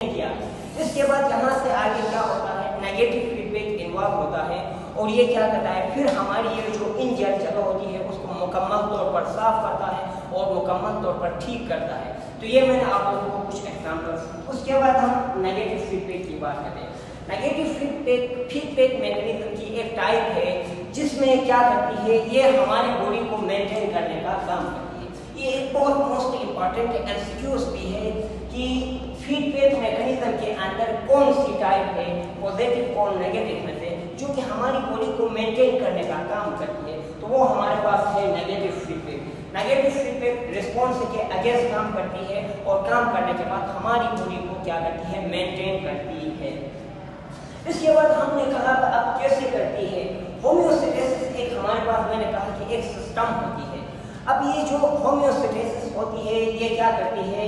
किया। इसके बाद यहाँ से आगे क्या होता है, नेगेटिव फीडबैक इन्वॉल्व होता है और ये क्या करता है, फिर हमारी ये जो इंजन जगह होती है उसको मुकम्मल तौर पर साफ करता है और मुकम्मल तौर पर ठीक करता है। तो ये मैंने आप लोगों को कुछ एग्जाम्पल। उसके बाद हम नेगेटिव फीडबैक की बात करते हैं। नेगेटिव फीडबैक मैकेनिज्म की एक टाइप है जिसमें क्या करती है, ये हमारी बॉडी को मेंटेन करने का काम करती है। ये एक बहुत मोस्ट इम्पॉर्टेंट एमसीक्यूज भी है कि फीडबैक मैकेनिज्म के अंदर कौन सी टाइप है, पॉजिटिव और नेगेटिव में से, जो कि हमारी बॉडी को मेंटेन करने का काम करती है। तो वो हमारे पास है negative feedback. Negative feedback response के अगेंस्ट काम करती है और काम करने के बाद हमारी बॉडी को क्या करती है, मेंटेन करती है। इसके बाद हमने कहा था अब कैसे करती है। होम्योस्टेसिस एक हमारे पास, मैंने कहा कि एक सिस्टम होती है। अब ये जो होम्योस्टेसिस होती है ये क्या करती है,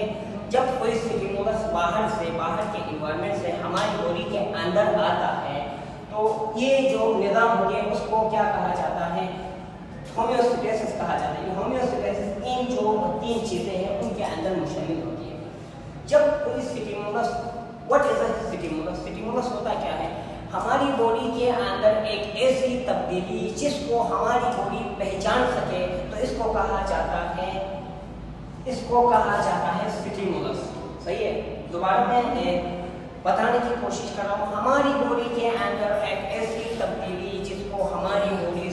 जब कोई स्टिमुलस बाहर के इन्वायरमेंट से हमारी बॉडी के अंदर आता है तो ये जो निज़ाम होती है उसको क्या कहा जाता है, होम्योस्टेसिस कहा जाता है। होम्योस्टेसिस इन जो तीन चीजें हैं उनके अंदर मुश्तमिल होती है। जब कोई stimulus, what is a stimulus? Stimulus होता क्या है, हमारी बॉडी के अंदर एक ऐसी तब्दीली जिसको हमारी बॉडी पहचान सके, तो इसको कहा जाता है स्टिमुलस। सही है, दोबारा मैं बताने की कोशिश कर रहा हूँ। हमारी बॉडी के अंदर एक ऐसी तब्दीली जिसको हमारी बॉडी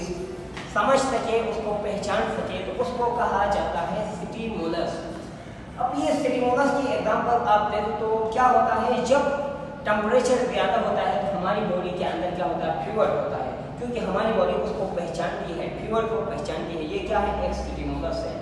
समझ सके, उसको पहचान सके, तो उसको कहा जाता है स्टिमुलस। अब ये स्टिमुलस की एग्जांपल आप देखें तो क्या होता है, जब टेम्परेचर ज़्यादा होता है तो हमारी बॉडी के अंदर क्या होता है, फीवर होता है, क्योंकि हमारी बॉडी उसको पहचानती है, फीवर को पहचानती है। ये क्या है, एक स्टिमुलस है।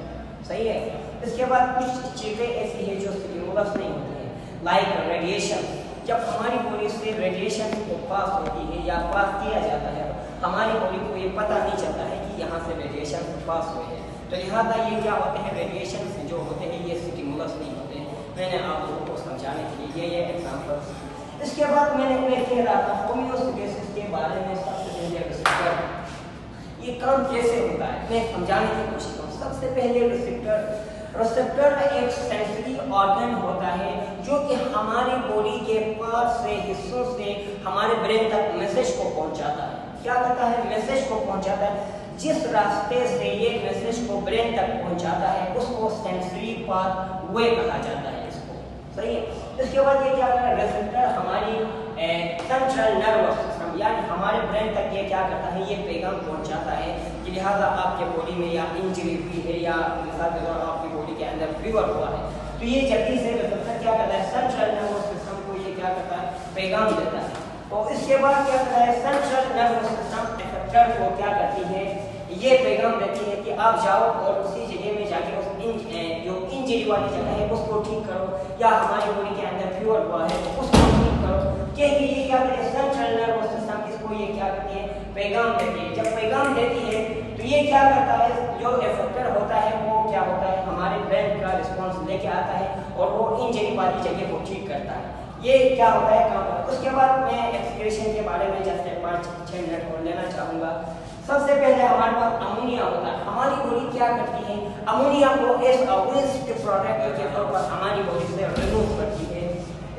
सही है। इसके बाद कुछ चीज़ें ऐसी है जो स्टिमुलस नहीं होती है, लाइक रेडिएशन। जब हमारी बॉडी से रेडिएशन को पास होती है या पास किया जाता है, हमारी बॉडी को ये पता नहीं चलता है कि यहाँ से रेडिएशन पास हुए हैं, तो लिहाजा ये क्या होते हैं, रेडिएशन से जो होते हैं ये स्टिमुलस नहीं होते हैं। मैंने आप लोगों को समझाने के लिए ये एग्जाम्पल। इसके बाद मैंने उन्हें कह रहा था होम्योस्टेसिस के बारे में। सबसे पहले रिसेप्टर, ये काम कैसे होता है मैं समझाने की कोशिश करूँ। सबसे पहले रिसेप्टर एक सेंसरी ऑर्गन होता है जो कि हमारी बॉडी के पार्ट से, हिस्सों से हमारे ब्रेन तक मैसेज को पहुंचाता है। क्या करता है, मैसेज को पहुंचाता है। जिस रास्ते से ये मैसेज को ब्रेन तक पहुंचाता है उसको सेंसरी पाथवे कहा जाता है इसको। सही है। इसके बाद ये क्या करता है, रिसेप्टर हमारी सेंट्रल नर्वस सिस्टम यानी हमारे ब्रेन तक ये क्या करता है, ये पैगाम पहुंचाता है कि लिहाजा आपके बॉडी में या इंजरी हुई है या मिसाल के तौर आपकी बॉडी के अंदर फीवर हुआ है, तो ये जल्दी से रिसेप्टर क्या करता है, सेंट्रल नर्वस सिस्टम को ये क्या करता है, पैगाम देता है। और इसके बाद क्या करता है, सेंट्रल नर्वस सिस्टम रिसेप्टर को क्या करती है, ये पैगाम देती है कि आप जाओ और उसी जगह में जाके उस जो इंजरी वाली जगह है उसको ठीक करो, या हमारी बॉडी के अंदर फीवर हुआ है तो उसको ठीक करो। क्योंकि ये क्या करती है, सेंट्रल नर्वस सिस्टम इसको ये क्या करती है, पैगाम देती है। जब पैगाम देती है तो ये क्या करता है, जो इफेक्टर होता है वो क्या होता है, हमारे ब्रेन का रिस्पॉन्स लेके आता है और वो इंजरी वाली जगह को ठीक करता है। ये क्या होता है, काम करता है। उसके बाद मैं एक्सक्रीशन के बारे में जैसे 5-6 मिनट और लेना चाहूँगा। सबसे पहले हमारे पास अमोनिया होता है। हमारी बॉडी क्या करती है, अमोनिया को एज अ वेस्ट प्रोडक्ट के तौर पर हमारी बॉडी से रिमूव करती है।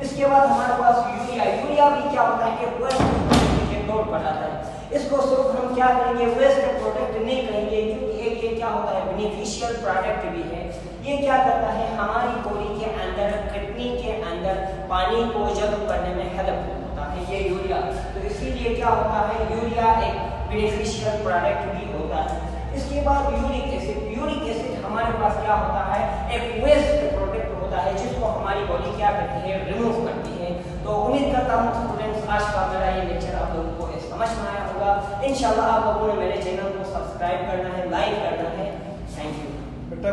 इसके बाद हमारे पास यूरिया भी क्या होता है कि वेस्ट प्रोडक्ट के तौर पर आता है। इसको सिर्फ हम क्या करेंगे, वेस्ट प्रोडक्ट नहीं कहेंगे, क्योंकि एक ये क्या होता है, बेनिफिशियल प्रोडक्ट भी है। ये क्या करता है, हमारी बॉडी के अंदर किडनी के अंदर पानी को जब्त करने में हेल्प होता है ये यूरिया। तो इसीलिए क्या होता है, यूरिया एक बेनिफिशियल प्रोडक्ट भी होता है। इसके बाद यूरिक एसिड हमारे पास क्या होता है, एक वेस्ट प्रोडक्ट होता है जिसको हमारी बॉडी क्या करती है, रिमूव करती है। तो उम्मीद करता हूँ स्टूडेंट्स आज का मेरा ये लेक्चर आप लोगों को समझ में आया होगा। इंशाल्लाह आप लोगों ने मेरे चैनल को सब्सक्राइब करना है, लाइक करना है। Thank you. बेटा